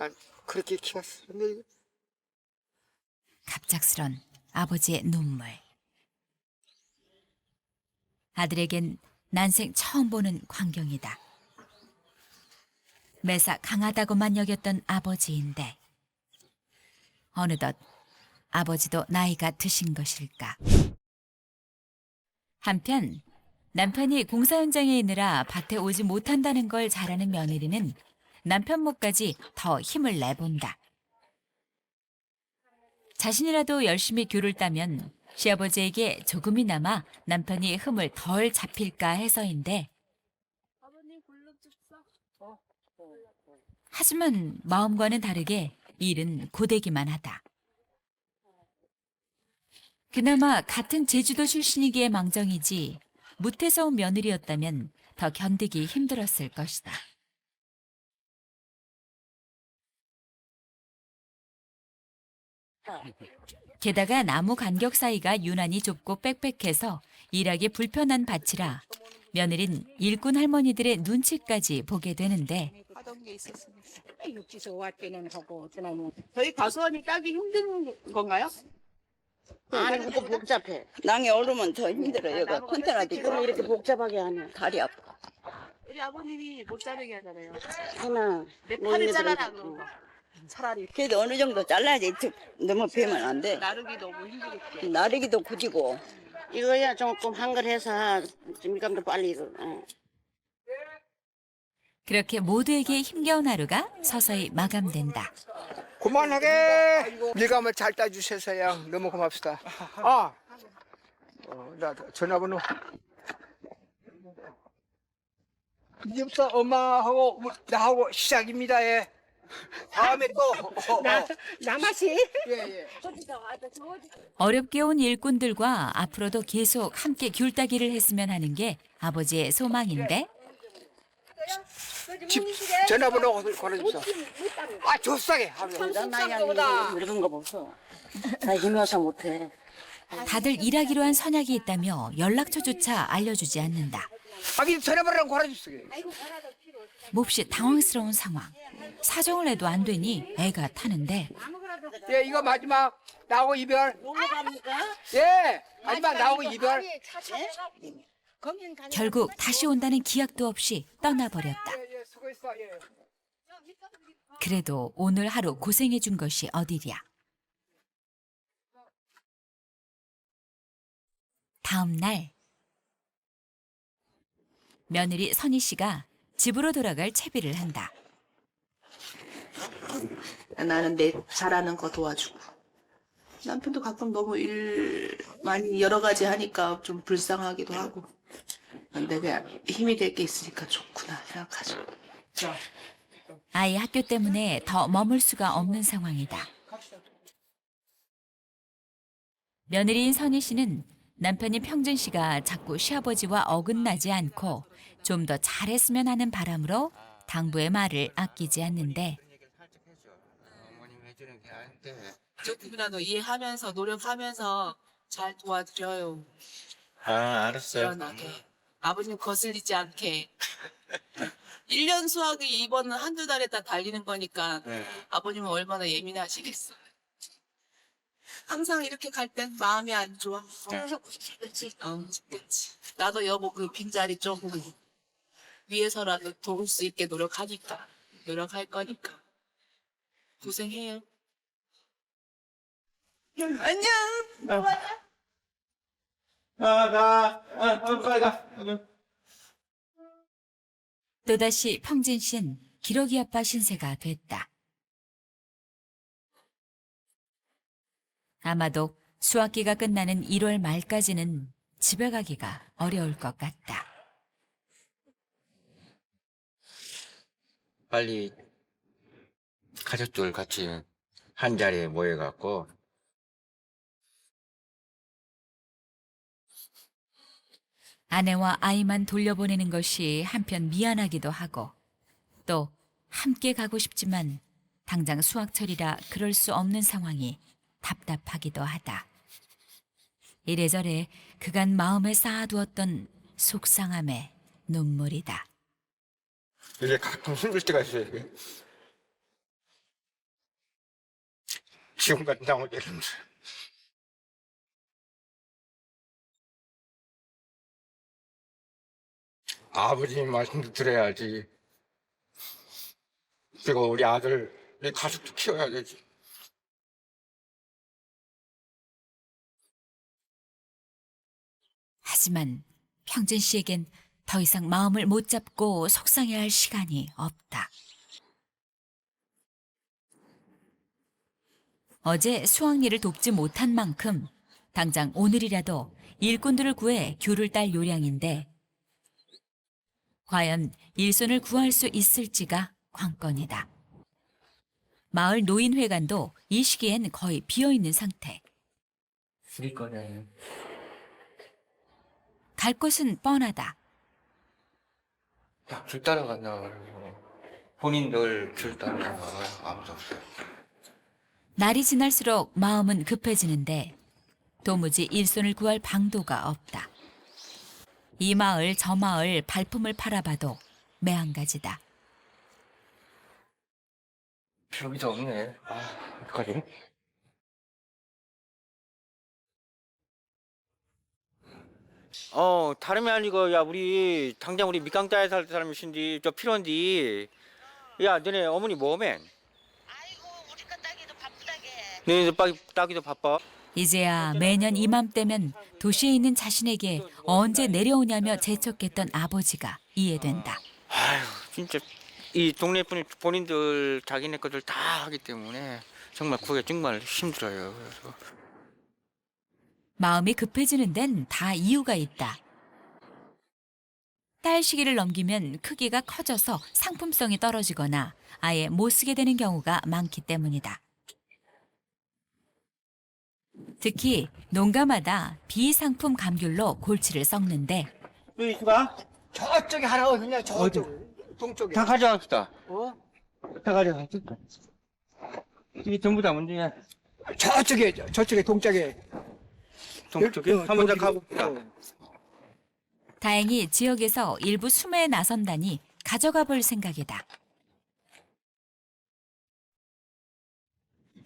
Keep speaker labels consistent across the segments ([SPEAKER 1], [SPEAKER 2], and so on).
[SPEAKER 1] 난 그렇게 키웠어. 근데
[SPEAKER 2] 갑작스런 아버지의 눈물. 아들에겐 난생 처음 보는 광경이다. 매사 강하다고만 여겼던 아버지인데 어느덧 아버지도 나이가 드신 것일까. 한편 남편이 공사 현장에 있느라 밭에 오지 못한다는 걸 잘 아는 며느리는 남편 몫까지 더 힘을 내본다. 자신이라도 열심히 귤을 따면 시아버지에게 조금이나마 남편이 흠을 덜 잡힐까 해서인데 하지만 마음과는 다르게 일은 고되기만 하다. 그나마 같은 제주도 출신이기에 망정이지 무태서 온 며느리였다면 더 견디기 힘들었을 것이다. 게다가 나무 간격 사이가 유난히 좁고 빽빽해서 일하기 불편한 밭이라 며느린 일꾼 할머니들의 눈치까지 보게 되는데
[SPEAKER 3] 하던 게 있었습니다.
[SPEAKER 4] 육지서 왔기는 하고 어쩌나면
[SPEAKER 3] 저희 과수원이 따기 힘든 건가요?
[SPEAKER 4] 아니 그 복잡해.
[SPEAKER 5] 낭에 오르면 더 힘들어요. 이거 컨테나도
[SPEAKER 4] 그럼 이렇게 복잡하게 하네.
[SPEAKER 5] 다리 아파.
[SPEAKER 3] 우리 아버님이 못 자르게 하잖아요.
[SPEAKER 4] 하나
[SPEAKER 3] 내
[SPEAKER 4] 뭐
[SPEAKER 3] 팔을
[SPEAKER 4] 얘네들은
[SPEAKER 3] 잘라라 그런 거. 차라리
[SPEAKER 5] 그래도 어느 정도 잘라야지. 너무 베면 안 돼.
[SPEAKER 3] 나르기 너무 힘들겠지.
[SPEAKER 5] 나르기도 굳이고.
[SPEAKER 4] 이거야 조금 한글해서 밀감도 빨리 이거.
[SPEAKER 2] 그렇게 모두에게 힘겨운 하루가 서서히 마감된다.
[SPEAKER 1] 그만하게 밀감을 잘 따주셔서요. 너무 고맙습니다. 나 전화번호. 이제부터 엄마하고 나하고 시작입니다. 예. 다음에 또.
[SPEAKER 4] 나맛이
[SPEAKER 1] 예.
[SPEAKER 2] 어렵게 온 일꾼들과 앞으로도 계속 함께 귤 따기를 했으면 하는 게 아버지의 소망인데
[SPEAKER 1] 집 전화번호 걸어주세요. 조싸게.
[SPEAKER 4] 이런 나이 아니고 늙은 거 보소. 다 힘어서 못해.
[SPEAKER 2] 다들 일하기로 한 선약이 있다며 연락처조차 알려주지 않는다.
[SPEAKER 1] 전화번호 걸어주세요.
[SPEAKER 2] 몹시 당황스러운 상황. 사정을 해도 안 되니 애가 타는데
[SPEAKER 1] 예, 이거 마지막 나하고 이별.
[SPEAKER 4] 놀러 갑니까?
[SPEAKER 1] 예, 마지막 나하고 이별.
[SPEAKER 2] 결국 다시 온다는 기약도 없이 떠나버렸다.
[SPEAKER 1] 예, 수고했어. 예.
[SPEAKER 2] 그래도 오늘 하루 고생해준 것이 어디랴. 다음 날 며느리 선희 씨가 집으로 돌아갈 채비를 한다.
[SPEAKER 3] 나는 내 잘하는 거 도와주고. 남편도 가끔 너무 일 많이 여러 가지 하니까 좀 불쌍하기도 하고. 근데 그냥 힘이 될 게 있으니까 좋구나 생각하죠.
[SPEAKER 2] 아이 학교 때문에 더 머물 수가 없는 상황이다. 며느리인 선희 씨는 남편인 평준 씨가 자꾸 시아버지와 어긋나지 않고 좀 더 잘했으면 하는 바람으로 당부의 말을 아끼지 않는데
[SPEAKER 3] 조금이라도 이해하면서 노력하면서 잘 도와드려요.
[SPEAKER 6] 알았어요.
[SPEAKER 3] 시원하게. 아버님 거슬리지 않게. 1년 수학이 이번은 한두 달에 다 달리는 거니까
[SPEAKER 6] 네.
[SPEAKER 3] 아버님은 얼마나 예민하시겠어. 항상 이렇게 갈 땐 마음이 안 좋아. 그치? 그치. 나도 여보 그 빈자리 좀 위해서라도 도울 수 있게 노력할 거니까. 고생해요. 안녕.
[SPEAKER 6] 빨리 가.
[SPEAKER 2] 또다시 평진 씨는 기러기 아빠 신세가 됐다. 아마도 수학기가 끝나는 1월 말까지는 집에 가기가 어려울 것 같다.
[SPEAKER 6] 빨리 가족들 같이 한 자리에 모여갖고
[SPEAKER 2] 아내와 아이만 돌려보내는 것이 한편 미안하기도 하고 또 함께 가고 싶지만 당장 수학철이라 그럴 수 없는 상황이 답답하기도 하다. 이래저래 그간 마음에 쌓아두었던 속상함의 눈물이다.
[SPEAKER 6] 이제 가끔 힘들 때가 있어요. 지금까지 나오게 되는 아버지 말씀도 들어야지. 그리고 우리 아들, 내 가족도 키워야 되지.
[SPEAKER 2] 하지만 평준 씨에겐 더 이상 마음을 못 잡고 속상해할 시간이 없다. 어제 수확일을 돕지 못한 만큼 당장 오늘이라도 일꾼들을 구해 귤을 딸 요량인데 과연 일손을 구할 수 있을지가 관건이다. 마을 노인회관도 이 시기엔 거의 비어있는 상태.
[SPEAKER 6] 줄일 거냐?
[SPEAKER 2] 갈 곳은 뻔하다.
[SPEAKER 6] 줄 따라간다 그러고 본인들 줄 따라간다 아무도 없어요.
[SPEAKER 2] 날이 지날수록 마음은 급해지는데 도무지 일손을 구할 방도가 없다. 이 마을 저 마을 발품을 팔아봐도 매한가지다.
[SPEAKER 6] 여기도 없네. 어떡하지?
[SPEAKER 7] 다름이 아니고, 야, 우리, 당장 우리 밑강자에 살 사람이신디, 저 필요한디. 야, 너네 어머니 뭐하면?
[SPEAKER 8] 아이고 우리 거 따기도 바쁘다게.
[SPEAKER 7] 너네 따기도 바빠.
[SPEAKER 2] 이제야 매년 이맘때면 도시에 있는 자신에게 언제 내려오냐며 재촉했던 아버지가 이해된다.
[SPEAKER 7] 아휴, 진짜, 이 동네 분이 본인들 자기네 것들 다 하기 때문에 정말 그게 정말 힘들어요. 그래서.
[SPEAKER 2] 마음이 급해지는 데는 다 이유가 있다. 딸 시기를 넘기면 크기가 커져서 상품성이 떨어지거나 아예 못 쓰게 되는 경우가 많기 때문이다. 특히 농가마다 비상품 감귤로 골치를 썩는데
[SPEAKER 7] 여기 있어봐.
[SPEAKER 1] 저쪽에 하나 어디냐? 저쪽. 동쪽에.
[SPEAKER 7] 다 가져갑시다.
[SPEAKER 1] 어?
[SPEAKER 7] 다 가져갑시다. 이게 전부 다 문제야.
[SPEAKER 1] 저쪽에 동쪽에.
[SPEAKER 7] 동쪽에? 한번 더 가봅시다.
[SPEAKER 2] 다행히 지역에서 일부 수매에 나선다니 가져가 볼 생각이다.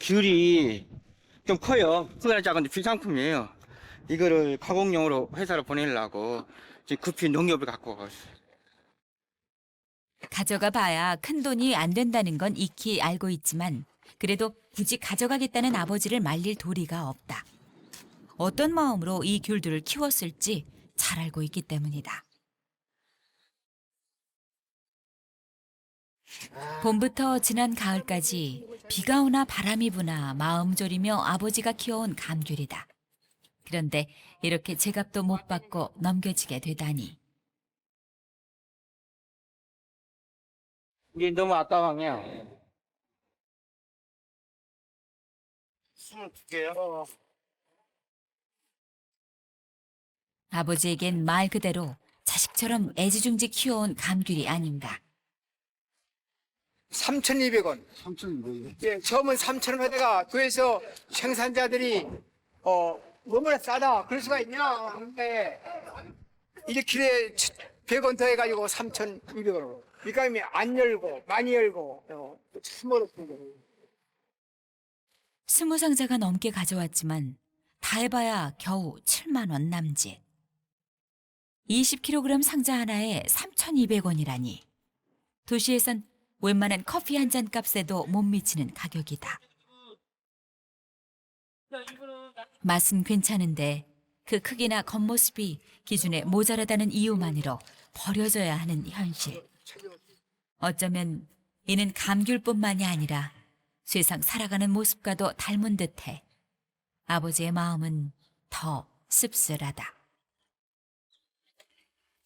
[SPEAKER 7] 귤이 좀 커요. 크기는 작은데 비상품이에요. 이거를 가공용으로 회사로 보내려고 지금 급히 농협을 갖고 가있어요.
[SPEAKER 2] 가져가 봐야 큰 돈이 안 된다는 건 익히 알고 있지만 그래도 굳이 가져가겠다는 아버지를 말릴 도리가 없다. 어떤 마음으로 이 귤들을 키웠을지 잘 알고 있기 때문이다. 봄부터 지난 가을까지 비가 오나 바람이 부나 마음 졸이며 아버지가 키워온 감귤이다. 그런데 이렇게 제값도 못 받고 넘겨지게 되다니.
[SPEAKER 7] 이게 너무 아까워요. 22개요?
[SPEAKER 2] 아버지에겐 말 그대로 자식처럼 애지중지 키워온 감귤이 아닌가.
[SPEAKER 1] 3,200원. 3,200원. 예, 처음은 3,000원에다가 그래서 생산자들이 너무나 싸다. 그럴 수가 있냐? 하는데 1kg에 100원 더 해가지고 3,200원으로. 밀감이 안 열고 많이 열고 참 어렵던 거.
[SPEAKER 2] 20상자가 넘게 가져왔지만 다 해봐야 겨우 7만 원 남짓. 20kg 상자 하나에 3,200원이라니. 도시에선 웬만한 커피 한 잔 값에도 못 미치는 가격이다. 맛은 괜찮은데 그 크기나 겉모습이 기준에 모자라다는 이유만으로 버려져야 하는 현실. 어쩌면 이는 감귤뿐만이 아니라 세상 살아가는 모습과도 닮은 듯해 아버지의 마음은 더 씁쓸하다.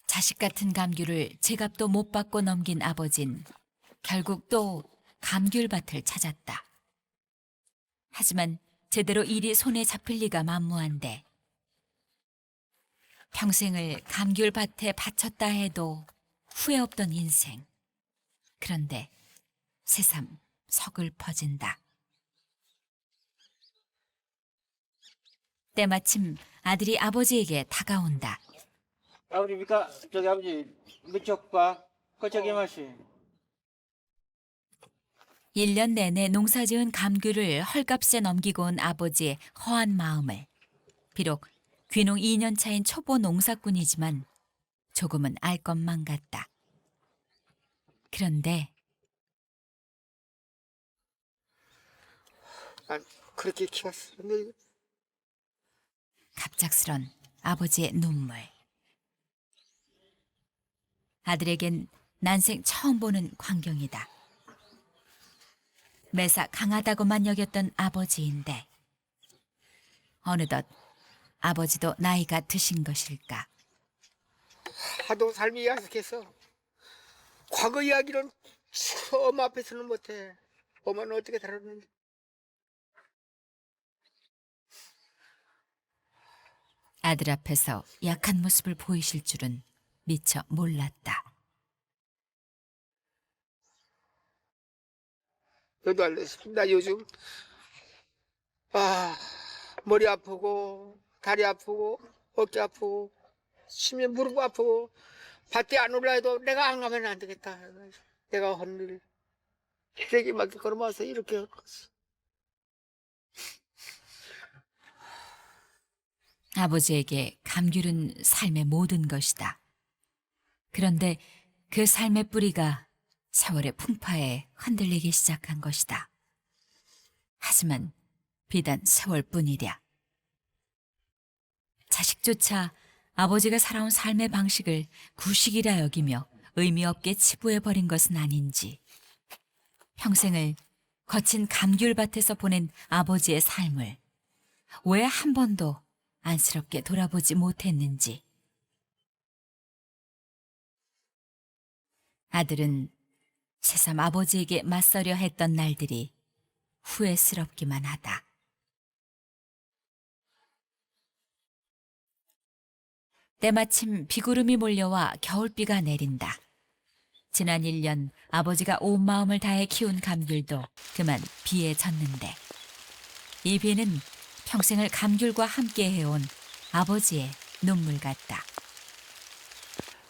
[SPEAKER 2] 자식 같은 감귤을 제값도 못 받고 넘긴 아버진 결국 또 감귤밭을 찾았다. 하지만 제대로 일이 손에 잡힐 리가 만무한데 평생을 감귤밭에 바쳤다 해도 후회 없던 인생. 그런데 새삼 서글퍼진다. 때마침 아들이 아버지에게 다가온다.
[SPEAKER 7] 아버지, 저기 아버지, 밑쪽 봐. 저기 맛이.
[SPEAKER 2] 1년 내내 농사지은 감귤을 헐값에 넘기고 온 아버지의 허한 마음을 비록 귀농 2년 차인 초보 농사꾼이지만 조금은 알 것만 같다. 그런데
[SPEAKER 1] 난 그렇게 키웠어. 근데
[SPEAKER 2] 갑작스런 아버지의 눈물. 아들에겐 난생 처음 보는 광경이다. 매사 강하다고만 여겼던 아버지인데 어느덧 아버지도 나이가 드신 것일까.
[SPEAKER 1] 하도 삶이 야속해서 과거 이야기는 엄마 앞에서는 못해. 엄마는 어떻게 살았는지.
[SPEAKER 2] 아들 앞에서 약한 모습을 보이실 줄은 미처 몰랐다.
[SPEAKER 1] 저도 알겠습니다. 요즘 머리 아프고 다리 아프고 어깨 아프고 심해 무릎 아프고 밭에 안 올라도 내가 안 가면 안 되겠다. 내가 헌일 기레기 맞게 걸어와서 이렇게 컸어.
[SPEAKER 2] 아버지에게 감귤은 삶의 모든 것이다. 그런데 그 삶의 뿌리가 세월의 풍파에 흔들리기 시작한 것이다. 하지만 비단 세월뿐이랴. 자식조차 아버지가 살아온 삶의 방식을 구식이라 여기며 의미 없게 치부해버린 것은 아닌지, 평생을 거친 감귤밭에서 보낸 아버지의 삶을 왜 한 번도 안쓰럽게 돌아보지 못했는지. 아들은 새삼 아버지에게 맞서려 했던 날들이 후회스럽기만 하다. 때마침 비구름이 몰려와 겨울비가 내린다. 지난 1년 아버지가 온 마음을 다해 키운 감귤도 그만 비에 젖는데 이 비는 평생을 감귤과 함께 해온 아버지의 눈물 같다.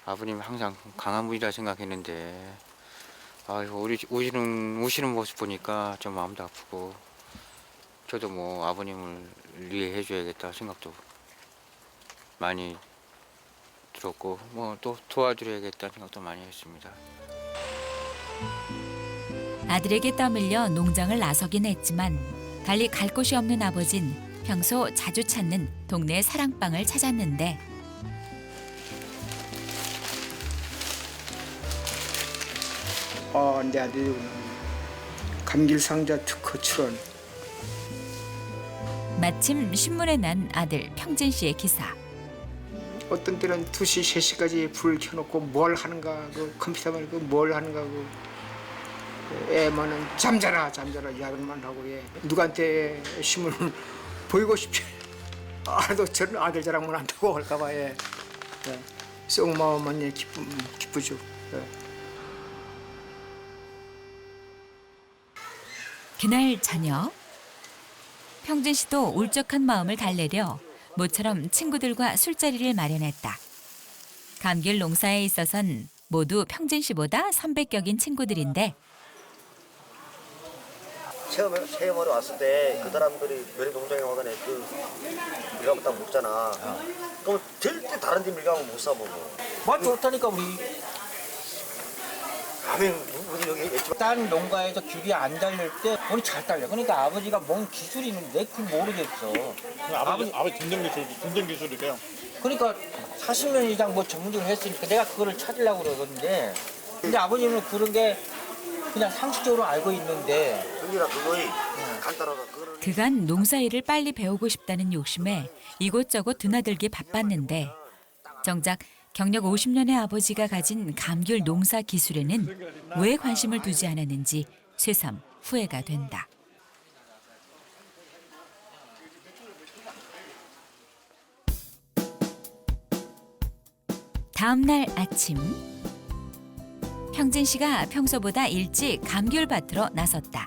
[SPEAKER 6] 아버님 항상 강한 분이라 생각했는데 우리 우시는 모습 보니까 좀 마음도 아프고 저도 뭐 아버님을 위해 해줘야겠다 생각도 많이 들었고 뭐 또 도와드려야겠다 생각도 많이 했습니다.
[SPEAKER 2] 아들에게 떠밀려 농장을 나서긴 했지만 달리 갈 곳이 없는 아버진 평소 자주 찾는 동네 사랑방을 찾았는데
[SPEAKER 1] 내 아들이 감귤상자 특허 출원.
[SPEAKER 2] 마침 신문에 난 아들 평진 씨의 기사.
[SPEAKER 1] 어떤 때는 2시, 3시까지 불 켜놓고 뭘 하는가, 그 컴퓨터 말고 뭘 하는가, 애만은 잠자라 야근만 하고 누구한테 신문을 보이고 싶지 않아도 저는 아들 자랑만 한다고 할까봐 속마음은 기쁘죠.
[SPEAKER 2] 그날 저녁 평진 씨도 울적한 마음을 달래려 모처럼 친구들과 술자리를 마련했다. 감귤 농사에 있어선 모두 평진 씨보다 선배격인 친구들인데
[SPEAKER 9] 체험하러 왔을 때 그 사람들이 면회 농장에 와가네 밀가루 다 먹잖아. 그럼 절대 다른 데 밀가루 못 사 먹어.
[SPEAKER 7] 맛 좋다니까 우리.
[SPEAKER 9] 우리 여기
[SPEAKER 7] 딴 농가에서 귤이 안 달릴 때 우리 잘 달려. 그러니까 아버지가 뭔 기술이 있는데 그걸 모르겠어.
[SPEAKER 10] 아버지 전쟁 기술이래요.
[SPEAKER 7] 그러니까 40년 이상 뭐 전문적으로 했으니까 내가 그거를 찾으려고 그러거든데 근데 아버님은 그런 게 그냥 상식적으로 알고 있는데
[SPEAKER 9] 그거이 간단하다.
[SPEAKER 2] 그간 농사일을 빨리 배우고 싶다는 욕심에 이곳저곳 드나들기 바빴는데 정작 경력 50년의 아버지가 가진 감귤 농사 기술에는 왜 관심을 두지 않았는지 새삼 후회가 된다. 다음 날 아침 평진 씨가 평소보다 일찍 감귤밭으로 나섰다.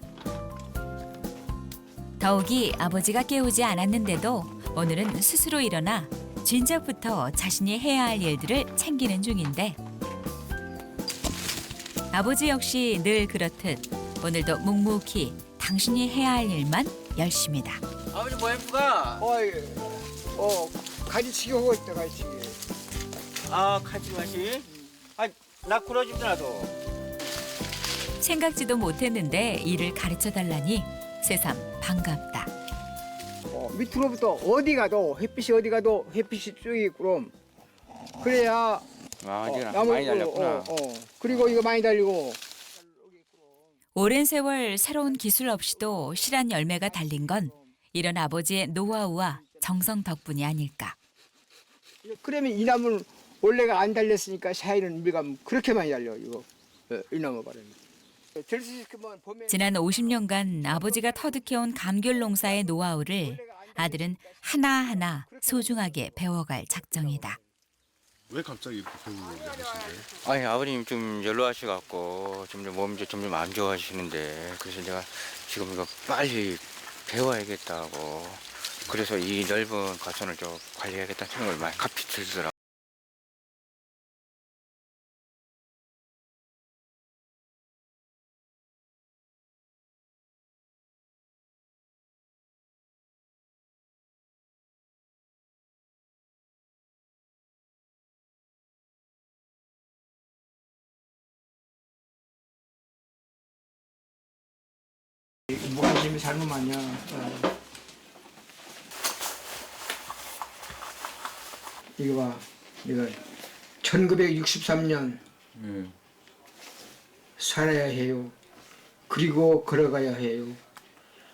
[SPEAKER 2] 더욱이 아버지가 깨우지 않았는데도 오늘은 스스로 일어나 진작부터 자신이 해야 할 일들을 챙기는 중인데 아버지 역시 늘 그렇듯 오늘도 묵묵히 당신이 해야 할 일만 열심이다.
[SPEAKER 7] 아버지 뭐 해프가?
[SPEAKER 1] 가지치기 하고 있다, 가지치기.
[SPEAKER 7] 아 카지 맛이? 아나 굴어집나도
[SPEAKER 2] 생각지도 못했는데 일을 가르쳐달라니 새삼 반갑다.
[SPEAKER 1] 밑으로부터 어디 가도 햇빛이 쪽이 그럼 그래야
[SPEAKER 6] 이제
[SPEAKER 1] 나무
[SPEAKER 6] 많이 달렸구나.
[SPEAKER 1] 그리고 이거 많이 달리고
[SPEAKER 2] 오랜 세월 새로운 기술 없이도 실한 열매가 달린 건 이런 아버지의 노하우와 정성 덕분이 아닐까.
[SPEAKER 1] 그러면 이 나무는 원래가 안 달렸으니까 샤이는 밀감 그렇게 많이 달려 이거 이 나무 바람이.
[SPEAKER 2] 지난 50년간 아버지가 터득해온 감귤 농사의 노하우를 아들은 하나하나 소중하게 배워갈 작정이다.
[SPEAKER 10] 왜 갑자기 이렇게 배우고 하시는데?
[SPEAKER 6] 아니 아버님 좀 연로하셔갖고 몸이 점점 안 좋아지시는데 그래서 내가 지금 이거 빨리 배워야겠다고 그래서 이 넓은 과천을 좀 관리해야겠다는 생각을 많이 갑자기 들더라고.
[SPEAKER 1] 무관심이 잘못 많냐. 이거 봐, 이거 1963년 살아야 해요. 그리고 걸어가야 해요.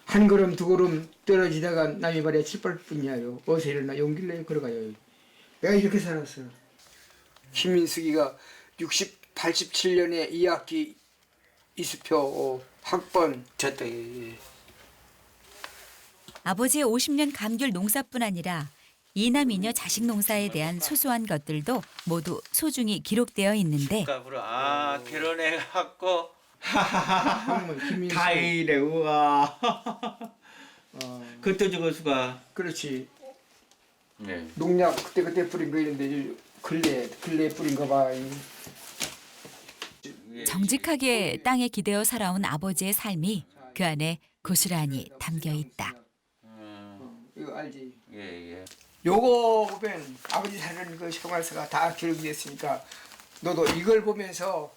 [SPEAKER 1] 한 걸음 두 걸음 떨어지다가 남이 발에 칠발 뿐이야요. 어서 일어나 용기를 내요 걸어가요. 내가 이렇게 살았어. 김민숙이가 87년에 2학기 이수표 학번 졌다.
[SPEAKER 2] 아버지의 50년 감귤 농사뿐 아니라 이남 이녀 자식 농사에 대한 소소한 것들도 모두 소중히 기록되어 있는데
[SPEAKER 7] 결혼해갖고
[SPEAKER 1] 김민숙.
[SPEAKER 7] 다 이래 우와. 그때 저거 수가.
[SPEAKER 1] 그렇지.
[SPEAKER 6] 네.
[SPEAKER 1] 농약 그때 뿌린 거 있는데 근래 뿌린 거 봐.
[SPEAKER 2] 정직하게 땅에 기대어 살아온 아버지의 삶이 그 안에 고스란히 담겨 있다.
[SPEAKER 1] 이거 알지?
[SPEAKER 6] 예.
[SPEAKER 1] 요거 보면 아버지 사는 그 생활서가 다 기록이 됐으니까 너도 이걸 보면서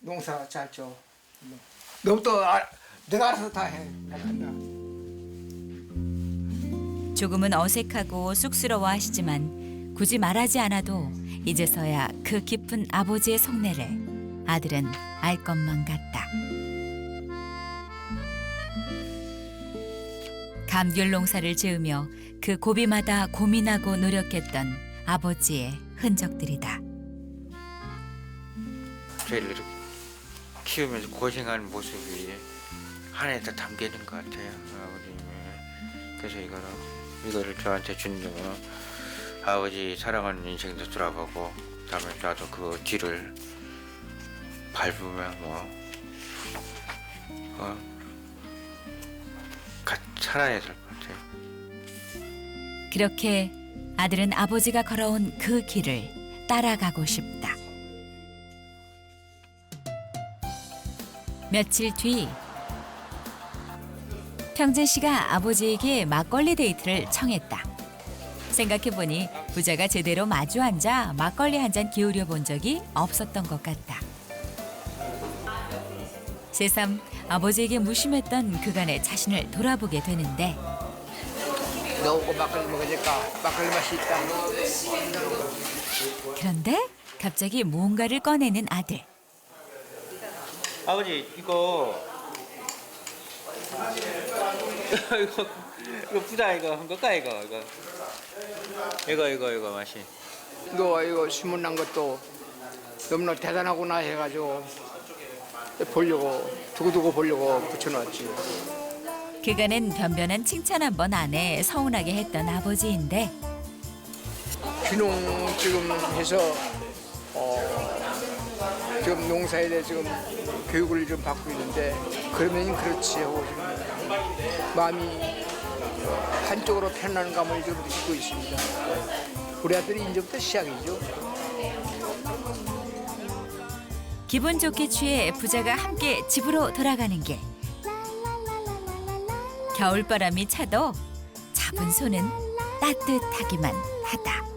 [SPEAKER 1] 농사 잘 줘. 너부터 내가 알아서 다 해.
[SPEAKER 2] 조금은 어색하고 쑥스러워하시지만 굳이 말하지 않아도 이제서야 그 깊은 아버지의 속내를 아들은 알 것만 같다. 감귤 농사를 지으며 그 고비마다 고민하고 노력했던 아버지의 흔적들이다.
[SPEAKER 6] 저희를 이렇게 키우면서 고생하는 모습이 하나에 다 담겨 있는 것 같아요, 아버님이. 그래서 이거를 저한테 준 점은 아버지 사랑하는 인생도 돌아보고 그다음에 나도 그 뒤를 밟으면 같이 살아야 될 것 같아요.
[SPEAKER 2] 그렇게 아들은 아버지가 걸어온 그 길을 따라가고 싶다. 며칠 뒤 평진 씨가 아버지에게 막걸리 데이트를 청했다. 생각해보니 부자가 제대로 마주 앉아 막걸리 한 잔 기울여 본 적이 없었던 것 같다. 새삼 아버지에게 무심했던 그간의 자신을 돌아보게 되는데
[SPEAKER 1] 너하고 막걸리 먹으니까 막걸리 맛이 있다.
[SPEAKER 2] 그런데 갑자기 뭔가를 꺼내는 아들.
[SPEAKER 7] 아버지 이거 부자 이거 한 걸까 이거 맛이.
[SPEAKER 1] 이거 신문난 것도 너무나 대단하구나 해가지고 보려고 두고두고 보려고 붙여놨지.
[SPEAKER 2] 그간은 변변한 칭찬 한 번 안 해 서운하게 했던 아버지인데
[SPEAKER 1] 귀농 지금 해서 지금 농사에 대해 지금 교육을 좀 받고 있는데 그러면 그렇지 하고 지금 마음이 한쪽으로 편안한 감을 좀 느끼고 있습니다. 우리 아들이 이제부터 시작이죠.
[SPEAKER 2] 기분 좋게 취해 부자가 함께 집으로 돌아가는 길. 겨울바람이 차도 잡은 손은 따뜻하기만 하다.